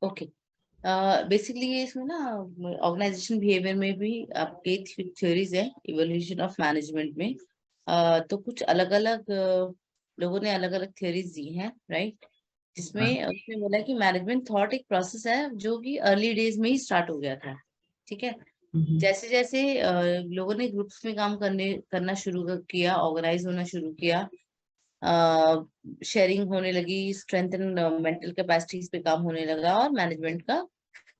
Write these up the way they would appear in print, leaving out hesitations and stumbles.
Okay, basically ये इसमें ना ऑर्गेनाइजेशन बिहेवियर में भी आपके थ्योरीज है इवोल्यूशन ऑफ मैनेजमेंट में। तो कुछ अलग अलग लोगों ने अलग अलग थ्योरीज दी हैं, राइट। जिसमें उसने बोला कि मैनेजमेंट थॉट एक प्रोसेस है जो कि अर्ली डेज में ही स्टार्ट हो गया था। ठीक है, जैसे जैसे लोगों ने ग्रुप्स में काम करना शुरू किया, ऑर्गेनाइज होना शुरू किया, शेयरिंग होने लगी, स्ट्रेंथ एंड मेंटल कैपेसिटीज पे काम होने लगा और मैनेजमेंट का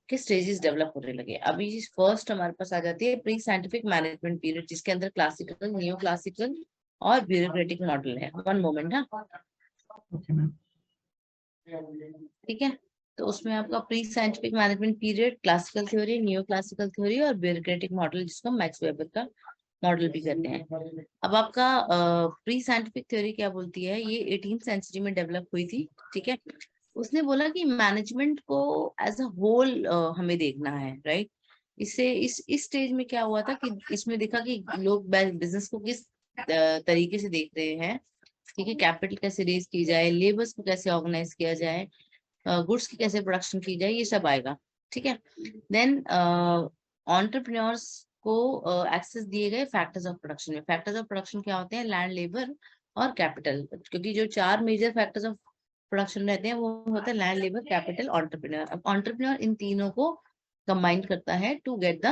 के स्टेजेस डेवलप होने लगे। अभी फर्स्ट हमारे पास आ जाती है प्री साइंटिफिक मैनेजमेंट पीरियड, जिसके अंदर क्लासिकल, नियो क्लासिकल और ब्यूरोक्रेटिक मॉडल है। One moment. हाँ, ओके मैम। ठीक है, तो उसमें आपका pre scientific management period, classical theory, neo classical theory और ब्यूरोक्रेटिक मॉडल, जिसको मैक्स वेबर का मॉडल भी कहते हैं। अब आपका प्री साइंटिफिक थ्योरी क्या बोलती है, ये 18th सेंचुरी में डेवलप हुई थी। ठीक है, उसने बोला कि मैनेजमेंट को एज अ होल हमें देखना है, राइट। इससे इस स्टेज में क्या हुआ था कि इसमें देखा कि लोग बिजनेस को किस तरीके से देख रहे हैं। ठीक है, कैपिटल कैसे रेज की जाए, लेबर्स को कैसे ऑर्गेनाइज किया जाए, गुड्स की कैसे प्रोडक्शन की जाए, ये सब आएगा। ठीक है, देन एंटरप्रेन्योर्स को एक्सेस दिए गए फैक्टर्स ऑफ प्रोडक्शन में। फैक्टर्स ऑफ प्रोडक्शन क्या होते हैं, लैंड, लेबर और कैपिटल। क्योंकि जो चार मेजर फैक्टर्स ऑफ प्रोडक्शन रहते हैं वो होते हैं लैंड, लेबर, कैपिटल, एंटरप्रेन्योर। अब एंटरप्रेन्योर इन तीनों को कंबाइन करता है to get the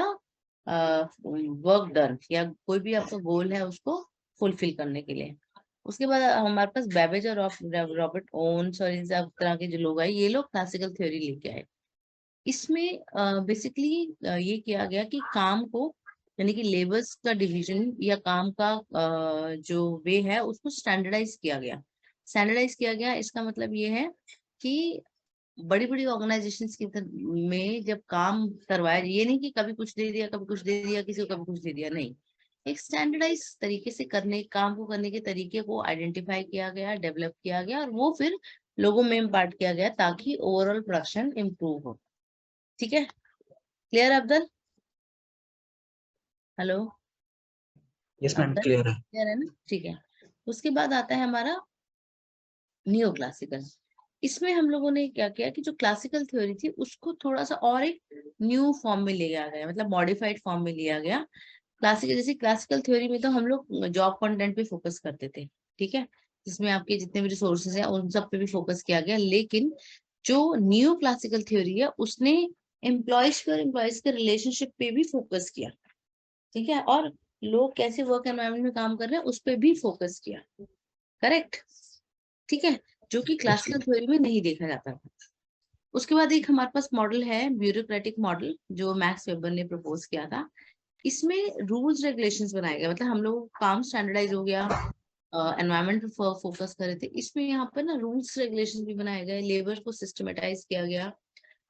work done, या कोई भी आपका गोल है उसको फुलफिल करने के लिए। उसके बाद हमारे पास बेबेज और रॉबर्ट ओन्स और इन सब तरह के जो लोग आए, ये लोग क्लासिकल थ्योरी लेके आए। इसमें बेसिकली ये किया गया कि काम को, यानी कि लेबर्स का डिवीजन या काम का जो वे है उसको स्टैंडर्डाइज किया गया। स्टैंडर्डाइज किया गया इसका मतलब ये है कि बड़ी बड़ी ऑर्गेनाइजेशंस में जब काम करवाया, ये नहीं कि कभी कुछ दे दिया, कभी कुछ दे दिया, किसी को कभी कुछ दे दिया, नहीं। एक स्टैंडर्डाइज तरीके से करने, काम को करने के तरीके को आइडेंटिफाई किया गया, डेवलप किया गया और वो फिर लोगों में इम्पार्ट किया गया ताकि ओवरऑल प्रोडक्शन इम्प्रूव हो। ठीक है, clear Abdul? Hello yes ma'am, Abdul, clear है। क्लियर है ना? ठीक है, उसके बाद आता है हमारा नियो क्लासिकल। इसमें हम लोगों ने क्या किया कि जो क्लासिकल थ्योरी थी उसको थोड़ा सा और एक न्यू फॉर्म में ले गया गया, मतलब मॉडिफाइड फॉर्म में लिया गया। क्लासिकल, जैसे क्लासिकल थ्योरी में तो हम लोग जॉब कंटेंट पे फोकस करते थे। ठीक है, जिसमें आपके जितने भी रिसोर्सेज हैं उन सब पे भी फोकस किया गया। लेकिन जो न्यू क्लासिकल थ्योरी है उसने एम्प्लॉयज के रिलेशनशिप पे भी फोकस किया। ठीक है, और लोग कैसे वर्क एनवायरनमेंट में काम कर रहे हैं उस पर भी फोकस किया। करेक्ट, ठीक है, जो कि क्लासिकल थ्योरी में नहीं देखा जाता था। उसके बाद एक हमारे पास मॉडल है ब्यूरोक्रेटिक मॉडल, जो मैक्स वेबर ने प्रपोज किया था। इसमें रूल्स रेगुलेशंस बनाए गए, मतलब हम लोग काम स्टैंडर्डाइज हो गया, एनवायरनमेंट पे फोकस कर रहे थे, इसमें यहाँ पर ना रूल्स रेगुलेशंस भी बनाए गए, लेबर को सिस्टमेटाइज किया गया,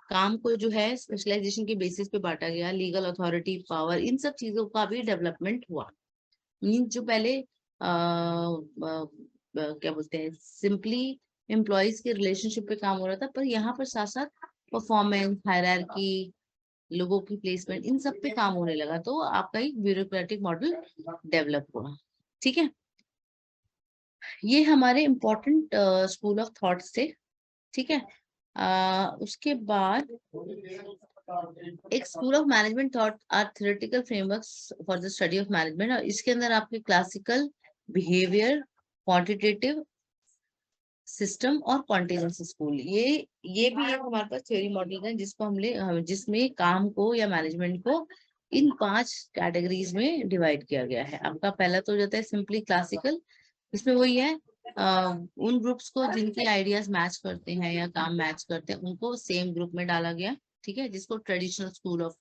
काम को जो है स्पेशलाइजेशन के बेसिस पे बांटा गया, लीगल अथॉरिटी, पावर, इन सब चीजों का भी डेवलपमेंट हुआ। मीन्स जो पहले क्या बोलते हैं, सिंपली एम्प्लॉयज के रिलेशनशिप पे काम हो रहा था, पर यहाँ पर साथ साथ परफॉर्मेंस, हायरार्की, लोगों की प्लेसमेंट, इन सब पे काम होने लगा, तो आपका एक ब्यूरोक्रेटिक मॉडल डेवलप हुआ। ठीक है, ये हमारे इम्पोर्टेंट स्कूल ऑफ थॉट्स थे। ठीक है, उसके बाद एक school of management thought or theoretical frameworks for the study of management, और इसके अंदर आपके क्लासिकल, बिहेवियर, क्वांटिटेटिव सिस्टम और कॉन्टिजेंसी स्कूल, ये भी एक हमारे पास थ्योरी मॉडल है जिसको जिसमें काम को या मैनेजमेंट को इन 5 कैटेगरीज में डिवाइड किया गया है। आपका पहला तो जाता है सिंपली क्लासिकल, इसमें वही है, उन ग्रुप्स को जिनकी आइडियाज मैच करते हैं या काम मैच करते हैं उनको सेम ग्रुप में डाला गया। ठीक है, जिसको ट्रेडिशनल स्कूल ऑफ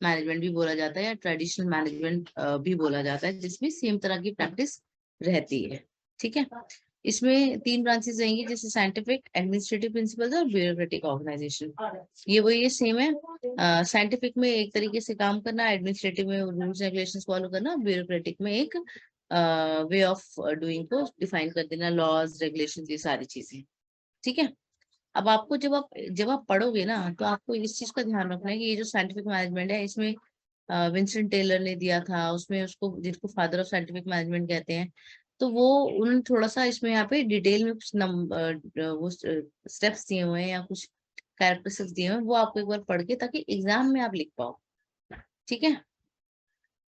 मैनेजमेंट भी बोला जाता है या ट्रेडिशनल मैनेजमेंट भी बोला जाता है, जिसमें सेम तरह की प्रैक्टिस रहती है। ठीक है, इसमें 3 ब्रांचेस रहेंगी, जैसे साइंटिफिक, एडमिनिस्ट्रेटिव प्रिंसिपल्स और ब्यूरोक्रेटिक ऑर्गेनाइजेशन। ये वही है, सेम है। साइंटिफिक में एक तरीके से काम करना, एडमिनिस्ट्रेटिव में रूल्स रेगुलेशंस फॉलो करना, ब्यूरोक्रेटिक में एक वे ऑफ डूइंग को डिफाइन कर देना, लॉज, रेगुलेशंस, ये सारी चीजें। ठीक है, अब आपको जब आप पढ़ोगे ना तो आपको इस चीज का ध्यान रखना है कि ये जो साइंटिफिक मैनेजमेंट है इसमें विंसेंट टेलर ने दिया था, उसमें उसको जिसको फादर ऑफ साइंटिफिक मैनेजमेंट कहते हैं, तो वो उन्होंने थोड़ा सा इसमें यहाँ पे डिटेल में कुछ वो स्टेप्स दिए हुए हैं या कुछ कैरेक्टरिस्टिक्स दिए हैं वो आपको एक बार पढ़ के, ताकि एग्जाम में आप लिख पाओ। ठीक है,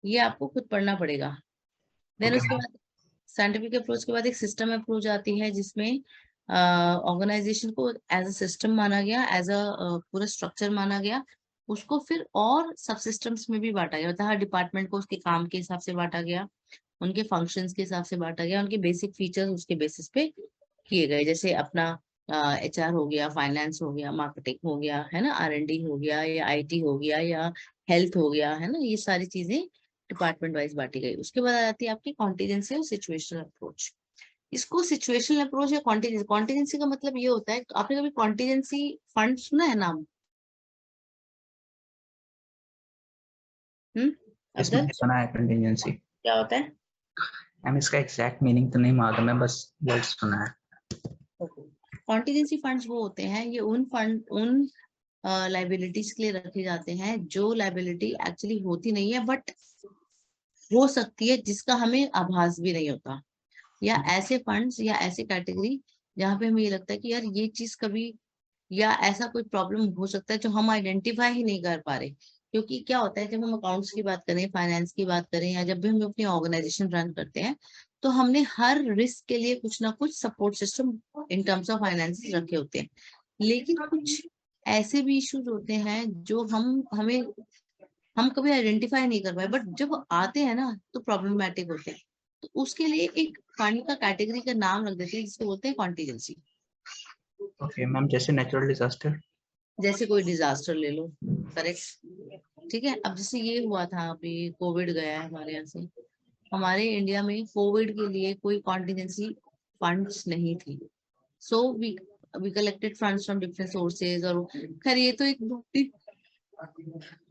ये आपको खुद पढ़ना पड़ेगा। देन ओके उसके मैम। बाद साइंटिफिक अप्रोच के बाद एक सिस्टम अप्रोच आती है, जिसमें ऑर्गेनाइजेशन को एज अ सिस्टम माना गया, एज अ पूरा स्ट्रक्चर माना गया। उसको फिर और सब सिस्टम्स में भी बांटा गया, मतलब हर डिपार्टमेंट को उसके काम के हिसाब से बांटा गया, उनके फंक्शंस के हिसाब से बांटा गया, उनके बेसिक फीचर्स उसके बेसिस पे किए गए। जैसे अपना HR हो गया, फाइनेंस हो गया, मार्केटिंग हो गया, है ना, R&D हो गया, या IT हो गया, या हेल्थ हो गया, है ना, ये सारी चीजें डिपार्टमेंट वाइज बांटी गई। उसके बाद आ जाती है आपकी कॉन्टीजेंसी और सिचुएशनल अप्रोच। इसको सिचुएशनल अप्रोच या कॉन्टीजेंसी, कॉन्टीजेंसी का मतलब ये होता है, आपने कभी कॉन्टीजेंसी फंड सुना है नाम? यस अब्दुल, मैंने सुना है कंटिजेंसी। क्या होता है? मैम इसका एग्जैक्ट मीनिंग तो नहीं मालूम है, बस वर्ड सुना है। कॉन्टीजेंसी फंड्स वो होते हैं, ये उन लाइबिलिटीज के लिए रखे जाते हैं जो लाइबिलिटी एक्चुअली होती नहीं है, बट हो सकती है, जिसका हमें आभास भी नहीं होता। या ऐसे फंड्स या ऐसे कैटेगरी जहाँ पे हमें ये लगता है कि यार ये चीज कभी, या ऐसा कोई प्रॉब्लम हो सकता है जो हम आइडेंटिफाई ही नहीं कर पा रहे। क्योंकि क्या होता है, जब हम अकाउंट्स की बात करें, फाइनेंस की बात करें, या जब भी हम अपनी ऑर्गेनाइजेशन रन करते हैं, तो हमने हर रिस्क के लिए कुछ ना कुछ support system in terms of finance रखे होते हैं। लेकिन कुछ ऐसे भी इश्यूज होते हैं जो हम कभी आइडेंटिफाई नहीं कर पाए, बट जब आते हैं ना तो प्रॉब्लमेटिक होते हैं। तो उसके लिए एक फंड का कैटेगरी का नाम रख देते हैं, जिसको बोलते हैं कॉन्टीजेंसी। ओके मैम, जैसे नेचुरल डिजास्टर। जैसे कोई डिजास्टर ले लो, करेक्ट। ठीक है, अब जैसे ये हुआ था, अभी कोविड गया है हमारे यहाँ से, हमारे इंडिया में कोविड के लिए कोई कॉन्टीजेंसी फंड्स नहीं थी। So we collected funds from different sources, और खैर ये तो एक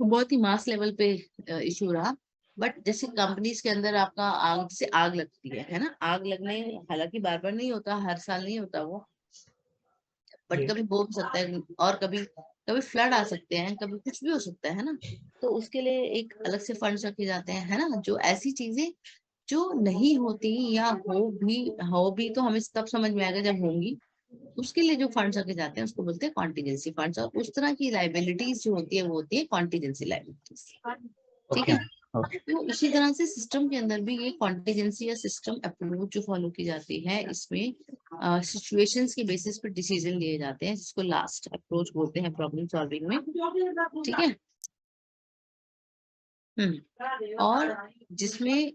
बहुत ही मास लेवल पे इशू रहा। बट जैसे कंपनीज के अंदर आपका आग से आग लगती है ना, आग लगने, हालांकि बार बार नहीं होता, हर साल नहीं होता वो, बट जी। कभी हो भी सकता है, और कभी कभी फ्लड आ सकते हैं, कभी कुछ भी हो सकता है ना। तो उसके लिए एक अलग से फंड्स रखे जाते हैं, है ना, जो ऐसी चीजें जो नहीं होती, या हो भी तो हमें तब समझ में आएगा जब होंगी। उसके लिए जो फंड्स रखे जाते हैं उसको बोलते हैं कॉन्टीजेंसी फंड्स, और उस तरह की लाइबिलिटीज जो होती है वो होती है कॉन्टीजेंसी लाइबिलिटीज। ठीक ओके है, मैम। ओके। तो इसी तरह से सिस्टम के अंदर भी ये कॉन्टीजेंसी या सिस्टम अप्रोच जो फॉलो की जाती है, इसमें सिचुएशंस के बेसिस पर डिसीजन लिए जाते हैं, जिसको लास्ट अप्रोच बोलते हैं प्रॉब्लम सॉल्विंग में। ठीक है। और जिसमें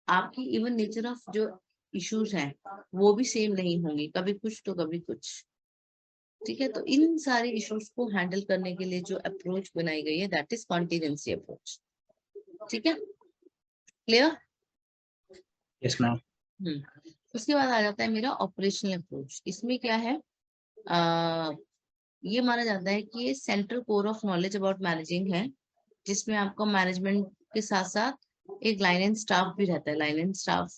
आपकी इवन नेचर ऑफ जो इश्यूज हैं वो भी सेम नहीं होंगे, कभी कुछ तो कभी कुछ। ठीक है, तो इन सारे इश्यूज को हैंडल करने के लिए जो अप्रोच बनाई गई है, दैट इज कॉन्टीजेंसी अप्रोच। ठीक है, क्लियर? Yes ma'am. उसके बाद आ जाता है मेरा ऑपरेशनल अप्रोच। इसमें क्या है, आ, ये माना जाता है कि ये central core of knowledge about managing है, जिसमें आपका मैनेजमेंट के साथ साथ एक लाइन एंड स्टाफ भी रहता है, लाइन एंड स्टाफ,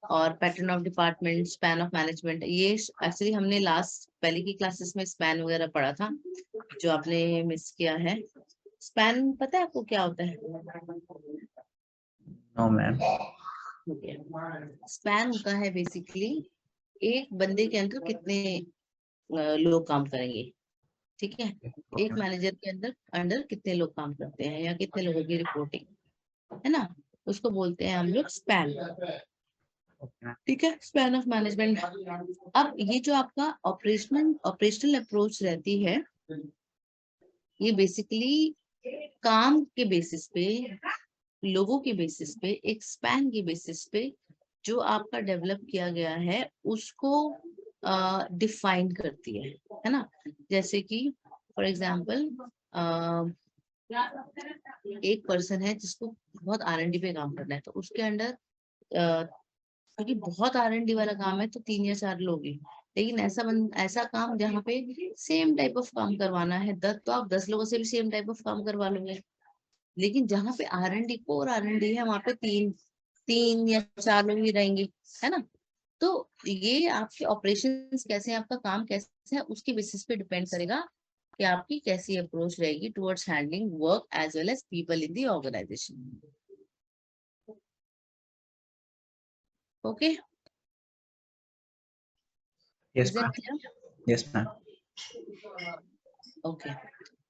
और pattern of department, span of management. ये एक्चुअली हमने लास्ट पहले की क्लासेस में स्पैन वगैरह पढ़ा था, जो आपने मिस किया है। स्पैन पता है आपको क्या होता है? No ma'am. स्पैन होता है बेसिकली एक बंदे के अंदर कितने लोग काम करेंगे। ठीक है, एक ओके मैम। मैनेजर के अंदर अंडर कितने लोग काम करते हैं, या कितने लोगों की रिपोर्टिंग, है ना, उसको बोलते हैं हम लोग स्पैन। Okay ma'am. ठीक है, स्पैन ऑफ मैनेजमेंट। अब ये जो आपका ऑपरेशनल अप्रोच रहती है, ये बेसिकली काम के बेसिस पे, लोगों के बेसिस पे, एक स्पैन के बेसिस पे जो आपका डेवलप किया गया है उसको डिफाइन करती है ना। जैसे कि फॉर एग्जांपल एक पर्सन है जिसको बहुत R&D पे काम करना है, तो उसके अंडर क्योंकि बहुत R&D वाला काम है तो 3 या 4 लोग ही। लेकिन ऐसा काम जहाँ पे सेम टाइप ऑफ काम करवाना है 10, तो आप 10 लोगों से भी सेम टाइप ऑफ काम करवा लोगे। लेकिन जहाँ पे R&D कोर R&D है, वहां पे 3 या 4 लोग ही रहेंगे, है ना। तो ये आपके ऑपरेशंस कैसे हैं, आपका काम कैसे है, उसके बेसिस पे डिपेंड करेगा कि आपकी कैसी अप्रोच रहेगी towards handling work as well as people in the organisation. Okay, yes is that ma'am. Clear? Yes ma'am. Okay,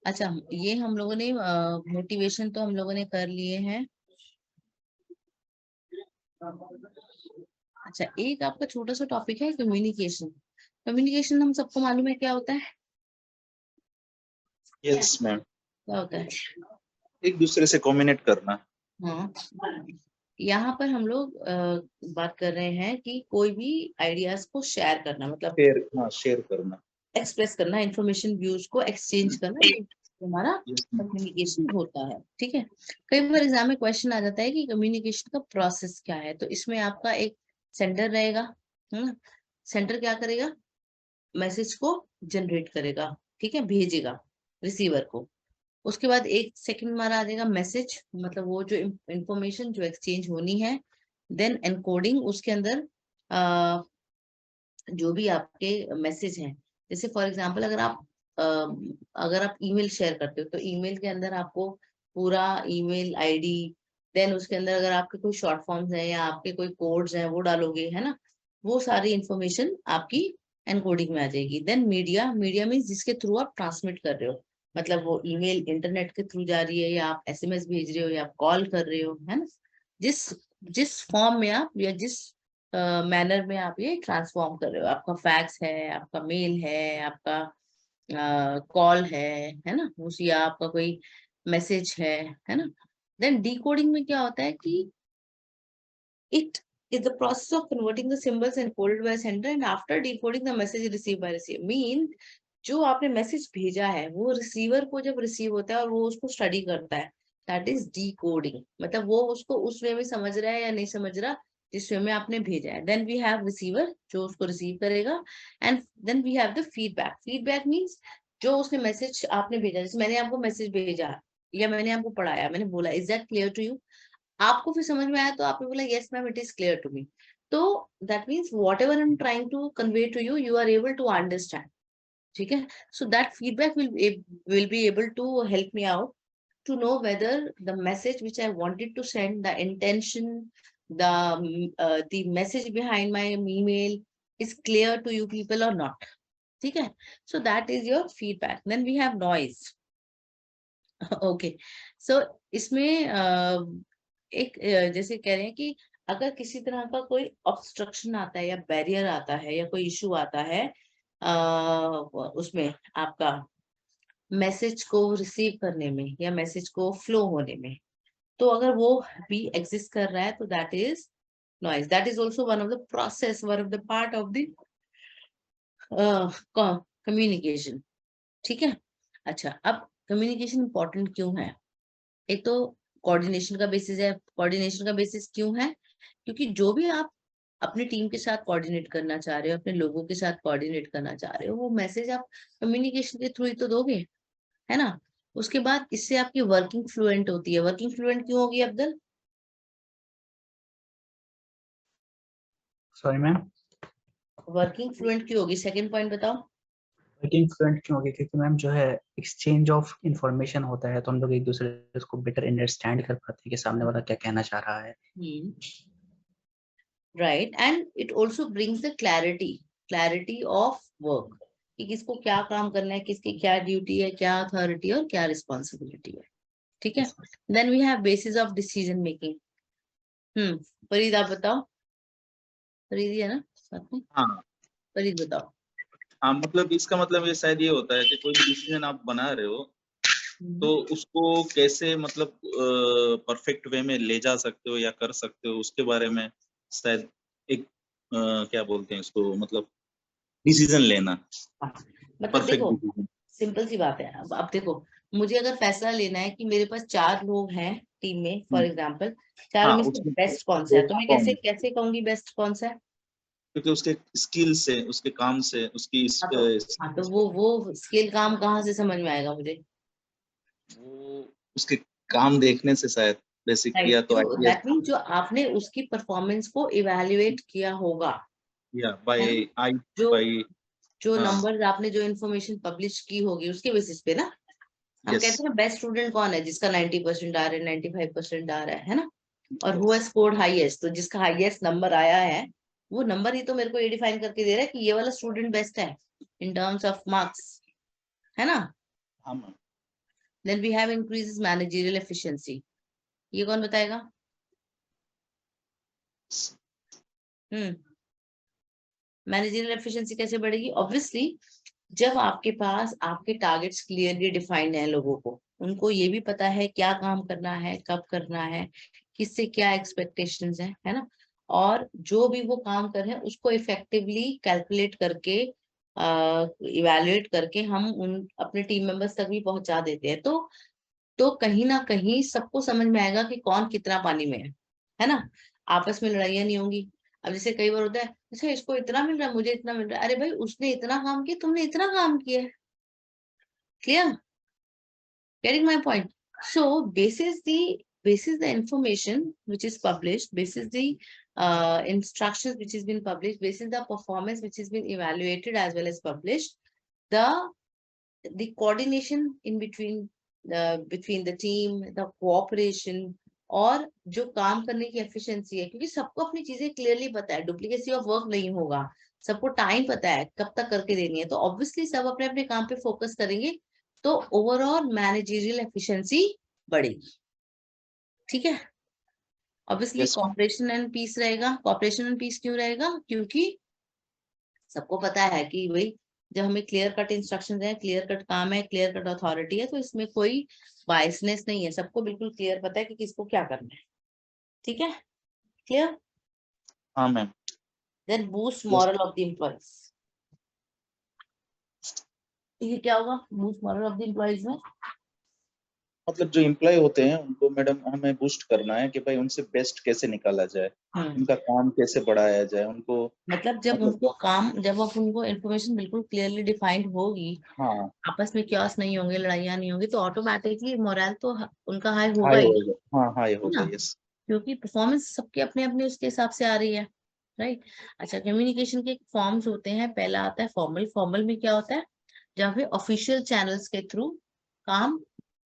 अच्छा ये हम लोगों ने मोटिवेशन तो हम लोगों ने कर लिए हैं। अच्छा, एक आपका छोटा सा टॉपिक है कम्युनिकेशन। कम्युनिकेशन हम सबको मालूम है क्या होता है? यस मैम, क्या होता है? एक दूसरे से कम्युनिकेट करना। हाँ, यहाँ पर हम लोग बात कर रहे हैं कि कोई भी आइडियाज को शेयर करना, मतलब शेयर करना। एक्सप्रेस करना, इंफॉर्मेशन व्यूज को एक्सचेंज करना, ये हमारा यस मैम। कम्युनिकेशन होता है। ठीक है, कई बार एग्जाम में क्वेश्चन आ जाता है कि कम्युनिकेशन का प्रोसेस क्या है। तो इसमें आपका एक सेंडर रहेगा, है ना। सेंडर क्या करेगा? मैसेज को जनरेट करेगा, ठीक है, भेजेगा रिसीवर को। उसके बाद एक सेकंड हमारा आ जाएगा मैसेज, मतलब वो जो इंफॉर्मेशन जो एक्सचेंज होनी है। देन एनकोडिंग, उसके अंदर जो भी आपके मैसेज हैं, जैसे फॉर एग्जांपल अगर आप ईमेल शेयर करते हो तो ईमेल के अंदर आपको पूरा ईमेल आईडी, देन उसके अंदर अगर आपके कोई शॉर्ट फॉर्म्स हैं या आपके कोई कोड्स हैं वो डालोगे, है ना। वो सारी इंफॉर्मेशन आपकी एनकोडिंग में आ जाएगी। देन मीडिया, मीडिया मीन्स जिसके थ्रू आप ट्रांसमिट कर रहे हो, मतलब वो ईमेल इंटरनेट के थ्रू जा रही है या आप एसएमएस भेज रहे हो या आप कॉल कर रहे हो, है ना। जिस जिस फॉर्म में आप या जिस मैनर में आप ये ट्रांसफॉर्म कर रहे हो, आपका फैक्स है, आपका मेल है, आपका कॉल है ना, उसी या आपका कोई मैसेज है ना। देन डिकोडिंग में क्या होता है कि it is the process of converting the symbols encoded bye sender and after decoding the message receive by receiver. Mean जो आपने मैसेज भेजा है वो रिसीवर को जब रिसीव होता है और वो उसको स्टडी करता है, दैट इज डिकोडिंग। मतलब वो उसको उस वे में समझ रहा है या नहीं समझ रहा जिस वे में आपने भेजा है। देन वी हैव रिसीवर जो उसको रिसीव करेगा, and then we have the feedback. Feedback means जो उसने मैसेज आपने भेजा, जैसे मैंने आपको मैसेज भेजा या मैंने आपको पढ़ाया, मैंने बोला is that clear to you, आपको फिर समझ में आया तो आपने बोला yes ma'am it is clear to me. तो that means whatever I am trying to convey to you, you are able to understand. ठीक है, so that feedback will be able to help me out to know whether the message which I wanted to send, the intention, the message behind my email is clear to you people or not. ठीक है, so that is your feedback. Then we have noise. Okay, so इसमें एक जैसे कह रहे हैं कि अगर किसी तरह का कोई ऑब्स्ट्रक्शन आता है या बैरियर आता है या कोई इशू आता है उसमें आपका मैसेज को रिसीव करने में या मैसेज को फ्लो होने में, तो अगर वो भी एग्जिस्ट कर रहा है तो that is noise. That is also one of the process, one of the part of the communication. ठीक है, अच्छा अब कम्युनिकेशन इंपॉर्टेंट क्यों है? एक तो कोऑर्डिनेशन का बेसिस है। कोऑर्डिनेशन का बेसिस क्यों है? क्योंकि जो भी आप अपनी टीम के साथ कोऑर्डिनेट करना चाह रहे हो, अपने लोगों के साथ कोऑर्डिनेट करना चाह रहे हो, वो मैसेज आप कम्युनिकेशन के थ्रू ही तो दोगे, है ना। उसके बाद इससे आपकी वर्किंग फ्लुएंट होती है। वर्किंग फ्लुएंट क्यों होगी Abdul? Sorry ma'am, working fluent क्यों होगी? सेकंड पॉइंट बताओ। वर्किंग फ्लुएंट क्यों होगी? क्योंकि मैम जो है एक्सचेंज ऑफ इंफॉर्मेशन होता है तो हम लोग एक दूसरे को बेटर अंडरस्टैंड कर पाते हैं कि सामने वाला क्या कहना चाह रहा है। Right, and it also brings the clarity of work, कि किसको क्या काम करना है, किसकी क्या ड्यूटी है, क्या अथॉरिटी और क्या रिस्पॉन्सिबिलिटी है। ठीक है, then we have basis of decision making. Farid आप बताओ। फरीद ही है ना साथ में? हाँ फरीद बताओ। हाँ, मतलब इसका मतलब ये शायद ये होता है कि कोई भी डिसीजन आप बना रहे हो तो उसको कैसे मतलब परफेक्ट वे में ले जा सकते हो या कर सकते हो, उसके बारे में शायद एक क्या बोलते हैं इसको, मतलब डिसीजन लेना, मतलब परफेक्ट देखो डिसीजन। सिंपल सी बात है। अब देखो, मुझे अगर फैसला लेना है कि मेरे पास 4 लोग हैं टीम में फॉर एग्जांपल, चारों हाँ, में से उसमें बेस्ट कौन सा है, तो मैं कौन कैसे है? कैसे कहूंगी बेस्ट कौन सा है? क्योंकि उसके स्किल से, उसके काम से, उसकी हाँ तो वो स्किल काम कहाँ से समझ में आएगा मुझे? वो उसके काम देखने से शायद बेसिक, राइट, या तो जो आईपीएस दैट मीन जो आपने उसकी परफॉर्मेंस को इवेल्युएट किया होगा, या बाय है ना। आई जो बाय। जो हाँ, नंबर्स आपने जो इन्फॉर्मेशन पब्लिश की होगी उसके बेसिस पे ना। हम यस, कहते हैं बेस्ट स्टूडेंट कौन है? जिसका 90% आ रहा है, 95% आ रहा है ना। और हु हैज स्कोर्ड हाईएस्ट, तो जिसका हाईएस्ट नंबर आया है वो नंबर ही तो मेरे को ये डिफाइन करके दे रहा है कि ये वाला स्टूडेंट बेस्ट है इन टर्म्स ऑफ मार्क्स, है ना। हाँ ma'am. Then we have increases managerial efficiency. ये कौन बताएगा? मैनेजरियल एफिशिएंसी कैसे बढ़ेगी? ऑब्वियसली जब आपके पास आपके टारगेट्स क्लियरली डिफाइंड हैं, लोगों को उनको ये भी पता है क्या काम करना है, कब करना है, किससे क्या एक्सपेक्टेशंस है ना, और जो भी वो काम कर रहे हैं उसको इफेक्टिवली कैलकुलेट करके इवैल्यूएट करके हम उन अपने टीम मेंबर्स तक भी पहुंचा देते हैं, तो कहीं ना कहीं सबको समझ में आएगा कि कौन कितना पानी में है ना। आपस में लड़ाइयाँ नहीं होंगी। अब जैसे कई बार होता है, अच्छा इसको इतना मिल रहा है, मुझे इतना मिल रहा है, अरे भाई उसने इतना काम किया, तुमने इतना काम किया है। Clear? Getting my point? So basis the information which is published, basis the instructions which has been published, basis the performance which has been evaluated as well as published, the coordination in between the team, the cooperation, और जो काम करने की efficiency है, क्योंकि सबको अपनी चीजें क्लियरली पता है, डुप्लीकेसी ऑफ वर्क नहीं होगा, सबको टाइम पता है कब तक करके देनी है, तो ऑब्वियसली सब अपने अपने काम पे फोकस करेंगे, तो ओवरऑल मैनेजरियल एफिशिएंसी बढ़ेगी। ठीक है? Obviously Yes, cooperation and peace रहेगा। कॉपरेशन एंड पीस क्यों रहेगा? क्योंकि सबको पता है कि भाई जब हमें क्लियर कट इंस्ट्रक्शन है, क्लियर कट काम है, क्लियर कट अथॉरिटी है, तो इसमें कोई बायसनेस नहीं है, सबको बिल्कुल क्लियर पता है कि किसको क्या करना है। ठीक है? क्लियर? हाँ ma'am. Then boost Yes. Morale of the employees. ये क्या होगा boost morale of the employees में? मतलब जो एम्प्लॉय होते हैं उनको मैडम हमें बूस्ट करना है कि भाई उनसे बेस्ट कैसे निकाला जाए, उनका काम कैसे बढ़ाया जाए, उनको मतलब जब मतलब उनको काम, जब आप उनको इन्फॉर्मेशन बिल्कुल क्लियरली डिफाइंड होगी, हाँ आपस में क्योस नहीं होंगे, लड़ाइयाँ नहीं होंगी, तो ऑटोमेटिकली मोरल तो उनका हाई होगा हाई ही, होगा। हाँ हाई है होगा। ना, यस। क्योंकि परफॉर्मेंस सबके अपने अपने उसके हिसाब से आ रही है। राइट? अच्छा, कम्युनिकेशन के फॉर्म्स होते हैं। पहला आता है फॉर्मल। फॉर्मल में क्या होता है? जहाँ पे ऑफिशियल चैनल्स के थ्रू काम,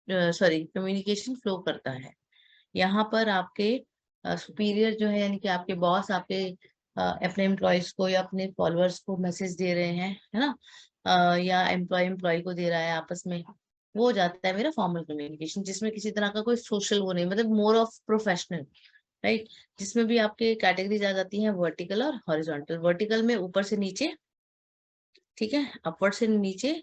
सॉरी, कम्युनिकेशन फ्लो करता है। यहाँ पर आपके सुपीरियर जो है, यानी कि आपके बॉस आपके अपने एम्प्लॉयज को या अपने फॉलोअर्स को मैसेज दे रहे हैं, है ना, या एम्प्लॉय को दे रहा है आपस में, वो हो जाता है मेरा फॉर्मल कम्युनिकेशन, जिसमें किसी तरह का कोई सोशल वो नहीं, मतलब मोर ऑफ प्रोफेशनल। राइट? जिसमें भी आपके कैटेगरीज आ जाती हैं, वर्टिकल और हॉरिजॉन्टल। वर्टिकल में ऊपर से नीचे, ठीक है, अपवर्ड से नीचे,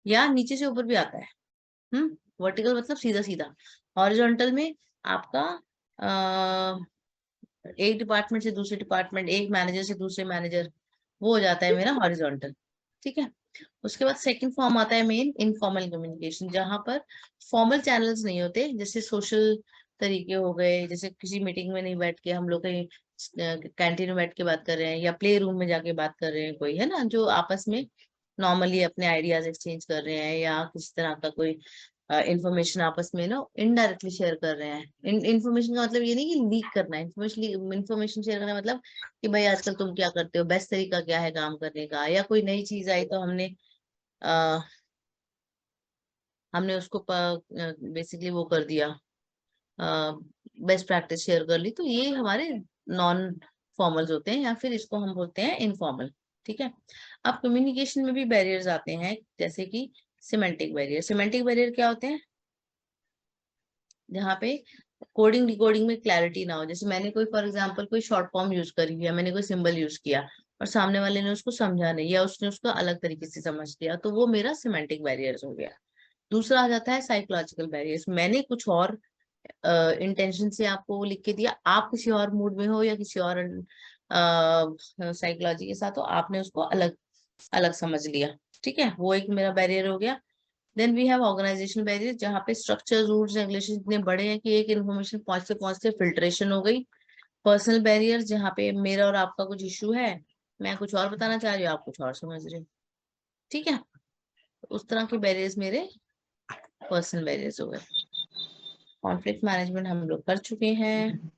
या नीचे से ऊपर भी आता है। वर्टिकल मतलब सीधा सीधा। हॉरिजॉन्टल में आपका एक डिपार्टमेंट से दूसरे डिपार्टमेंट, एक मैनेजर से दूसरे मैनेजर, वो हो जाता है मेरा हॉरिजॉन्टल। ठीक है? उसके बाद सेकंड फॉर्म आता है मेन इनफॉर्मल कम्युनिकेशन, जहां पर फॉर्मल चैनल्स नहीं होते, जैसे सोशल तरीके हो गए, जैसे किसी मीटिंग में नहीं बैठ के हम लोग कहीं कैंटीन में बैठ के बात कर रहे हैं, या प्ले रूम में जाके बात कर रहे हैं, कोई है ना जो आपस में नॉर्मली अपने आइडियाज एक्सचेंज कर रहे हैं, या किसी तरह का कोई इंफॉर्मेशन आपस में ना इनडायरेक्टली शेयर कर रहे हैं। इंफॉर्मेशन का मतलब ये नहीं कि लीक करना है, इंफॉर्मेशन शेयर करना मतलब कि भाई आजकल तुम क्या करते हो, बेस्ट तरीका क्या है काम करने का, या कोई नई चीज आई तो आ, हमने उसको बेसिकली वो कर दिया, बेस्ट प्रैक्टिस शेयर कर ली, तो ये हमारे नॉन फॉर्मल्स होते हैं, या फिर इसको हम बोलते हैं इनफॉर्मल। ठीक है? अब कम्युनिकेशन में भी बैरियर्स आते हैं, जैसे कि सिमेंटिक बैरियर। सिमेंटिक बैरियर क्या होते हैं? जहाँ पे कोडिंग डिकोडिंग में क्लैरिटी ना हो। जैसे मैंने कोई फॉर एग्जांपल कोई शॉर्ट फॉर्म यूज करी, या मैंने कोई सिंबल यूज किया और सामने वाले ने उसको समझा नहीं, या उसने उसको अलग तरीके से समझ लिया, तो वो मेरा सिमेंटिक बैरियर्स हो गया। दूसरा आ जाता है साइकोलॉजिकल बैरियर्स। मैंने कुछ और इंटेंशन से आपको वो लिख के दिया, आप किसी और मूड में हो या किसी और साइकोलॉजी के साथ हो, आपने उसको अलग अलग समझ लिया। ठीक है? वो एक मेरा बैरियर हो गया। Then we have organisation barrier, जहाँ पे स्ट्रक्चर, रूल्स, रेगुलेशन इतने बड़े हैं कि एक इन्फॉर्मेशन पहुंचते पहुंचते फिल्ट्रेशन हो गई। पर्सनल बैरियर, जहाँ पे मेरा और आपका कुछ इशू है, मैं कुछ और बताना चाह रही हूँ, आप कुछ और समझ रहे हो। ठीक है? उस तरह के बैरियर्स मेरे पर्सनल बैरियर्स हो गए। कॉन्फ्लिक्ट मैनेजमेंट हम लोग कर चुके हैं।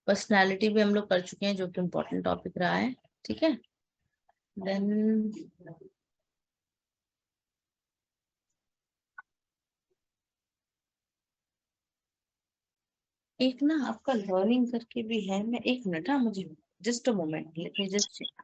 पर्सनालिटी भी हम लोग कर चुके हैं, जो कि इम्पोर्टेंट टॉपिक रहा है। ठीक है? देन एक ना आपका लर्निंग करके भी है, मैं 1 मिनट, हाँ मुझे just a moment, let me just check.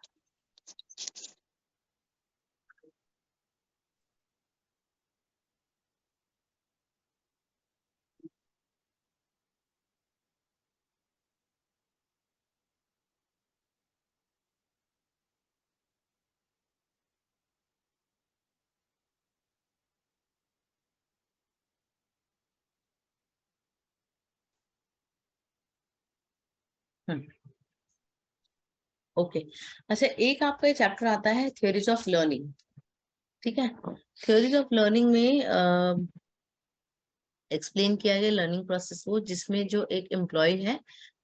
Okay अच्छा, एक आपका चैप्टर आता है थ्योरीज ऑफ लर्निंग, ठीक है। थ्योरीज ऑफ लर्निंग में एक्सप्लेन किया गया लर्निंग प्रोसेस को, जिसमें जो एक एम्प्लॉय है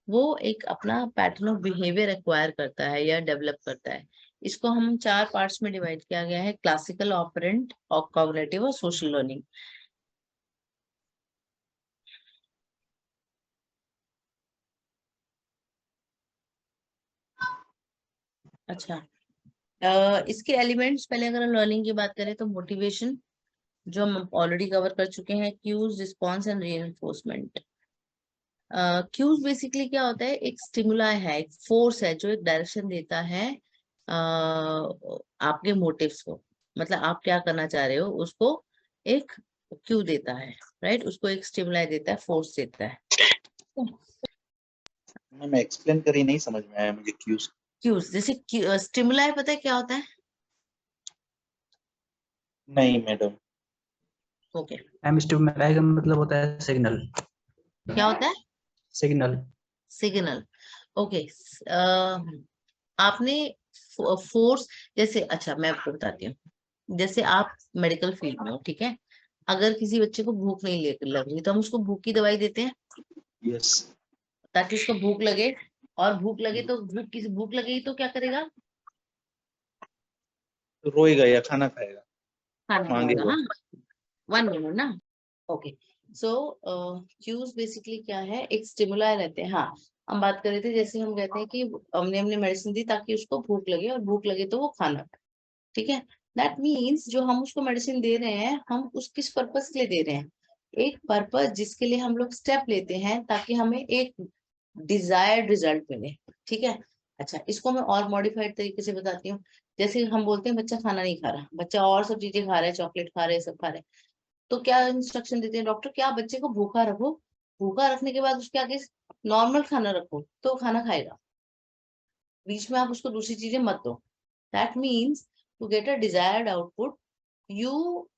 वो एक अपना पैटर्न ऑफ बिहेवियर एक्वायर करता है या डेवलप करता है। इसको हम 4 पार्ट्स में डिवाइड किया गया है, क्लासिकल, ऑपरेंट और कॉग्निटिव और सोशल लर्निंग। अच्छा, इसके एलिमेंट्स पहले अगर लर्निंग की बात करें तो मोटिवेशन, जो हम ऑलरेडी कवर कर चुके हैं, cues, response and reinforcement. Cues basically क्या होता है, एक स्टिमुलाई है, एक फोर्स है जो एक डायरेक्शन देता है आपके मोटिव्स को, मतलब आप क्या करना चाह रहे हो उसको एक क्यू देता है, राइट, उसको एक स्टिमुलाई देता है, फोर्स देता है। मैं एक्सप्लेन करी नहीं समझ में आया मुझे क्यूज। क्यूज जैसे स्टिमुलाई पता है क्या होता है? नहीं मैडम। ओके, मैम स्टिमुलाई का मतलब होता है सिग्नल। क्या होता है? सिग्नल। सिग्नल। ओके, आपने फोर्स, जैसे अच्छा मैं आपको बताती हूँ, जैसे आप मेडिकल फील्ड में हो, ठीक है, अगर किसी बच्चे को भूख नहीं लग रही तो हम उसको भूख की दवाई देते हैं यस। ताकि उसको भूख लगे, और भूख लगे तो भूख लगेगी तो क्या करेगा? रोएगा या खाना खाएगा, खाना खाएगा, मांगेगा। हाँ। 1 मिनट ना। ओके, सो क्यूज बेसिकली क्या है, एक स्टिमुलाई रहते हैं। हाँ, हम बात कर रहे थे, जैसे हम कहते हैं कि हमने मेडिसिन दी ताकि उसको भूख लगे, और भूख लगे तो वो खाना, ठीक है। दैट मीन्स जो हम उसको मेडिसिन दे रहे हैं, हम उस किस पर्पस के लिए दे रहे हैं? एक पर्पस जिसके लिए हम लोग स्टेप लेते हैं ताकि हमें एक डिजायर्ड रिजल्ट मिले, ठीक है। अच्छा, इसको मैं और मॉडिफाइड तरीके से बताती हूँ। जैसे हम बोलते हैं बच्चा खाना नहीं खा रहा, बच्चा और सब चीजें खा रहा है, चॉकलेट खा रहे हैं, सब खा रहे हैं, तो क्या इंस्ट्रक्शन देते हैं डॉक्टर, क्या बच्चे को भूखा रखो, भूखा रखने के बाद उसके आगे नॉर्मल खाना रखो तो खाना खाएगा, बीच में आप उसको दूसरी चीजें मत दो। That means to get a desired output you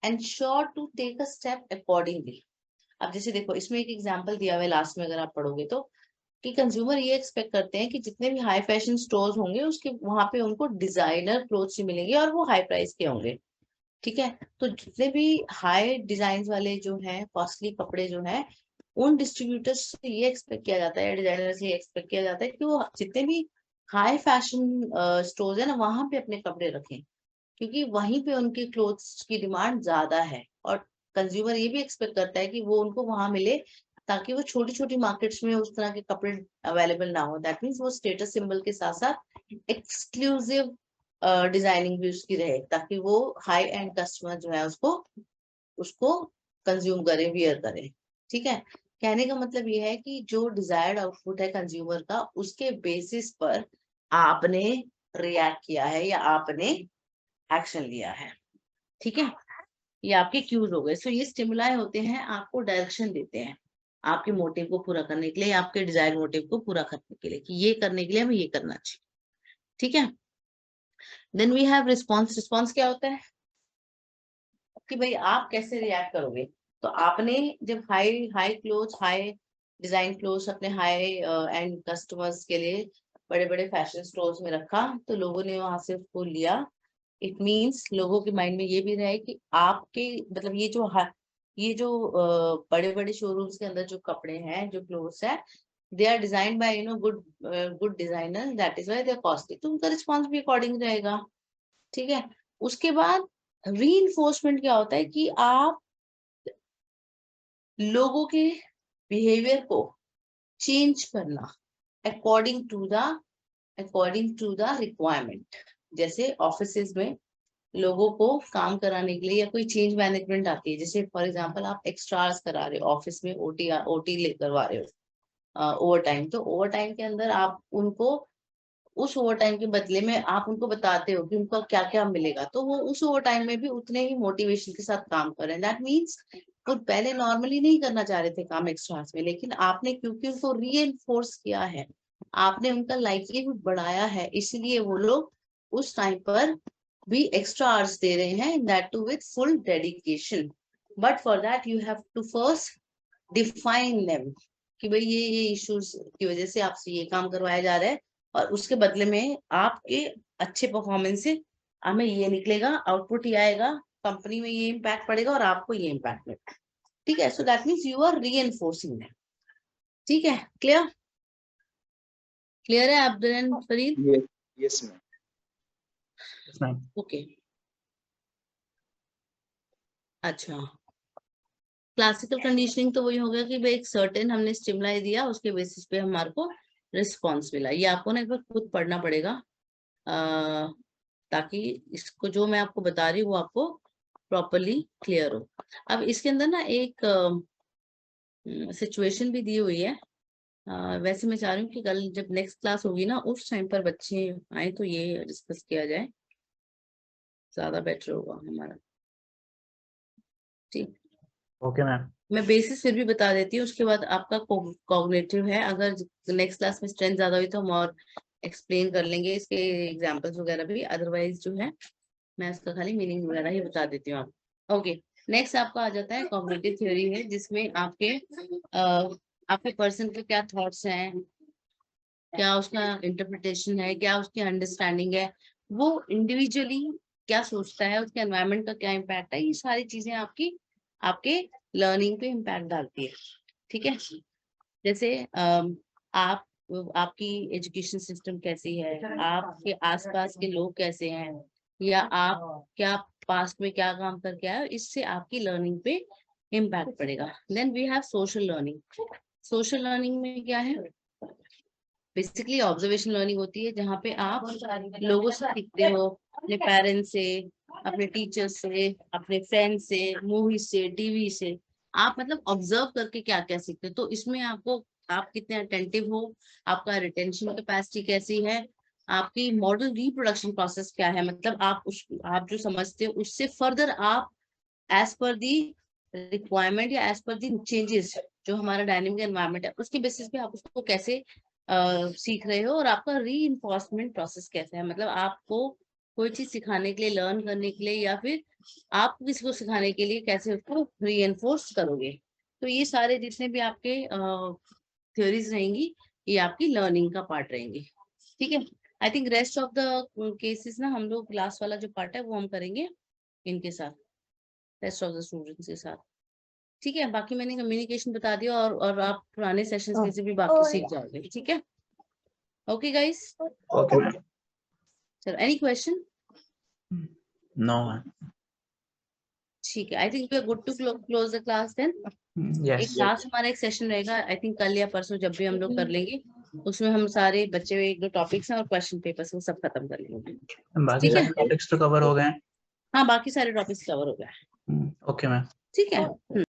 ensure to take a step accordingly. अब जैसे देखो, इसमें एक एग्जांपल दिया हुआ है लास्ट में, अगर आप पढ़ोगे तो, कि कंज्यूमर ये एक्सपेक्ट करते हैं कि जितने भी हाई फैशन स्टोर्स होंगे उसके वहां पे उनको डिजाइनर क्लोथ्स ही मिलेंगे और वो हाई प्राइस के होंगे, ठीक है। तो जितने भी हाई डिजाइन वाले जो हैं, कॉस्टली कपड़े जो हैं, उन डिस्ट्रीब्यूटर्स से ये एक्सपेक्ट किया जाता है, डिजाइनर से ये एक्सपेक्ट किया जाता है कि वो जितने भी हाई फैशन स्टोर्स है ना, वहां पे अपने कपड़े रखें, क्योंकि वहीं पे उनके क्लोथ्स की डिमांड ज्यादा है, और कंज्यूमर ये भी एक्सपेक्ट करता है कि वो उनको वहां मिले, ताकि वो छोटी छोटी मार्केट्स में उस तरह के कपड़े अवेलेबल ना हो। दैट मीन्स वो स्टेटस सिंबल के साथ साथ एक्सक्लूसिव डिजाइनिंग भी उसकी रहे, ताकि वो हाई एंड कस्टमर जो है उसको उसको कंज्यूम करे, वियर करे, ठीक है। कहने का मतलब ये है कि जो डिजायर्ड आउटपुट है कंज्यूमर का, उसके बेसिस पर आपने रिएक्ट किया है या आपने एक्शन लिया है, ठीक है। ये आपके क्यूज हो गए। सो ये स्टिमुलाई होते हैं, आपको डायरेक्शन देते हैं आपके मोटिव को पूरा करने के लिए, आपके डिजायर मोटिव को पूरा करने के लिए, कि ये करने के लिए हमें ये करना चाहिए, ठीक है। Then we have response. Response क्या होता है कि भाई आप कैसे रिएक्ट करोगे। तो आपने जब high high cloth, high design cloth अपने हाई एंड कस्टमर्स के लिए बड़े बड़े फैशन स्टोर्स में रखा, तो लोगों ने वहां से उसको लिया। इट मीन्स लोगों के माइंड में ये भी रहा है कि आपके, मतलब ये जो बड़े बड़े शोरूम्स के अंदर जो कपड़े हैं, जो क्लोथ्स है, they are designed by good designer, that is why they are costly, तो उनका रिस्पॉन्स भी अकॉर्डिंग रहेगा, ठीक है। उसके बाद रीइंफोर्समेंट क्या होता है कि आप लोगों के बिहेवियर को चेंज करना अकॉर्डिंग टू द रिक्वायरमेंट। जैसे ऑफिसेज में लोगों को काम कराने के लिए या कोई चेंज मैनेजमेंट आती है, जैसे फॉर एग्जांपल आप एक्स्ट्रास करा रहे हो ऑफिस में, ओटी ले करवा रहे हो ओवर टाइम, तो ओवर टाइम के अंदर आप उनको उस ओवर टाइम के बदले में आप उनको बताते हो कि उनको क्या क्या मिलेगा, तो वो उस ओवर टाइम में भी उतने ही मोटिवेशन के साथ काम कर रहे हैं। दैट मीन्स वो पहले नॉर्मली नहीं करना चाह रहे थे काम एक्स्ट्रास में, लेकिन आपने क्योंकि उनको रीएनफोर्स किया है, आपने उनका लाइवलीहुड बढ़ाया है, इसलिए वो लोग उस टाइम पर भी एक्स्ट्रा आवर्स दे रहे हैं, that too with full dedication. But for that you have to first define them कि भाई ये इश्यूज की वजह से आपसे ये काम करवाया जा रहा है, और उसके बदले में आपके अच्छे परफॉर्मेंस से हमें ये निकलेगा, आउटपुट ये आएगा, कंपनी में ये इम्पैक्ट पड़ेगा और आपको ये इम्पैक्ट मिलेगा। ठीक है, so that means you are reinforcing them. ठीक है, क्लियर? क्लियर है Abdul Farid? Yes ma'am. Yes, ma'am. Okay, अच्छा। क्लासिकल कंडीशनिंग तो वही हो गया कि भाई एक सर्टेन हमने स्टिमुलाई दिया, उसके बेसिस पे हमारे को रिस्पॉन्स मिला। ये आपको ना एक बार खुद पढ़ना पड़ेगा ताकि इसको जो मैं आपको बता रही हूँ वो आपको प्रॉपरली क्लियर हो। अब इसके अंदर ना एक सिचुएशन भी दी हुई है। वैसे मैं चाह रही हूँ कि कल जब नेक्स्ट क्लास होगी ना, उस टाइम पर बच्चे आए तो ये डिस्कस किया जाए, ज्यादा बेटर होगा हमारा। ठीक, ओके मैम। मैं बेसिस फिर भी बता देती हूँ, उसके बाद आपका कॉग्निटिव है। अगर नेक्स्ट क्लास में स्ट्रेंथ ज्यादा हुई तो हम और एक्सप्लेन कर लेंगे इसके एग्जांपल्स वगैरह भी, अदरवाइज जो है मैं इसका खाली मीनिंग वगैरह ही बता देती हूँ आपको। ओके, नेक्स्ट आपका आ जाता है कॉग्निटिव थ्योरी है, जिसमें आपके पर्सन के क्या थॉट्स हैं, क्या उसका इंटरप्रिटेशन है, क्या उसकी अंडरस्टैंडिंग है, वो इंडिविजुअली क्या सोचता है, उसके एनवायरनमेंट का क्या इम्पैक्ट है, ये सारी चीजें आपके लर्निंग पे इम्पैक्ट डालती है। ठीक है, जैसे आप आपकी एजुकेशन सिस्टम कैसी है, आपके आसपास के लोग कैसे हैं, या आप क्या पास्ट में क्या काम करके आए, इससे आपकी लर्निंग पे इम्पैक्ट पड़ेगा। Then we have social learning. Social learning में क्या है, बेसिकली ऑब्जर्वेशन लर्निंग होती है, जहाँ पे आप लोगों से सीखते हो, अपने पेरेंट्स से, अपने टीचर्स से, अपने फ्रेंड्स से, मूवी से, टीवी से, आप मतलब ऑब्जर्व करके क्या क्या सीखते हो। तो इसमें आपको आप कितने अटेंटिव हो, आपका रिटेंशन कैपेसिटी कैसी है, आपकी मॉडल रिप्रोडक्शन प्रोसेस क्या है, मतलब आप जो समझते हो उससे फर्दर आप एज पर दी रिक्वायरमेंट या एज पर दी चेंजेस जो हमारा डायनेमिक एनवायरनमेंट है उसके बेसिस पे आप उसको कैसे सीख रहे हो, और आपका री प्रोसेस कैसा है, मतलब आपको कोई चीज सिखाने के लिए, लर्न करने के लिए, या फिर आप किसी को सिखाने के लिए कैसे उसको री करोगे। तो ये सारे जितने भी आपके थ्योरीज रहेंगी, ये आपकी लर्निंग का पार्ट रहेंगे। ठीक है, I think rest of the cases ना हम लोग क्लास वाला जो पार्ट है वो हम करेंगे इनके साथ, रेस्ट ऑफ द स्टूडेंट्स के साथ। ठीक है, बाकी मैंने कम्युनिकेशन बता दिया, और आप पुराने सेशंस में से भी बाकी सीख जाओगे। ठीक है, ओके गाइस, ओके मैम। चलो एनी क्वेश्चन? नो। ठीक है, I think we are good to close the class then. एक यस। क्लास हमारा एक सेशन रहेगा, आई थिंक कल या परसों, जब भी हम लोग कर लेंगे, उसमें हम सारे बच्चे हुए एक दो टॉपिक्स हैं और क्वेश्चन पेपर्स वो सब खत्म कर लेंगे। बाकी ठीक है, सारे टॉपिक्स तो कवर हो गए हैं। हाँ बाकी सारे टॉपिक्स कवर हो गए। Okay ma'am. ठीक है।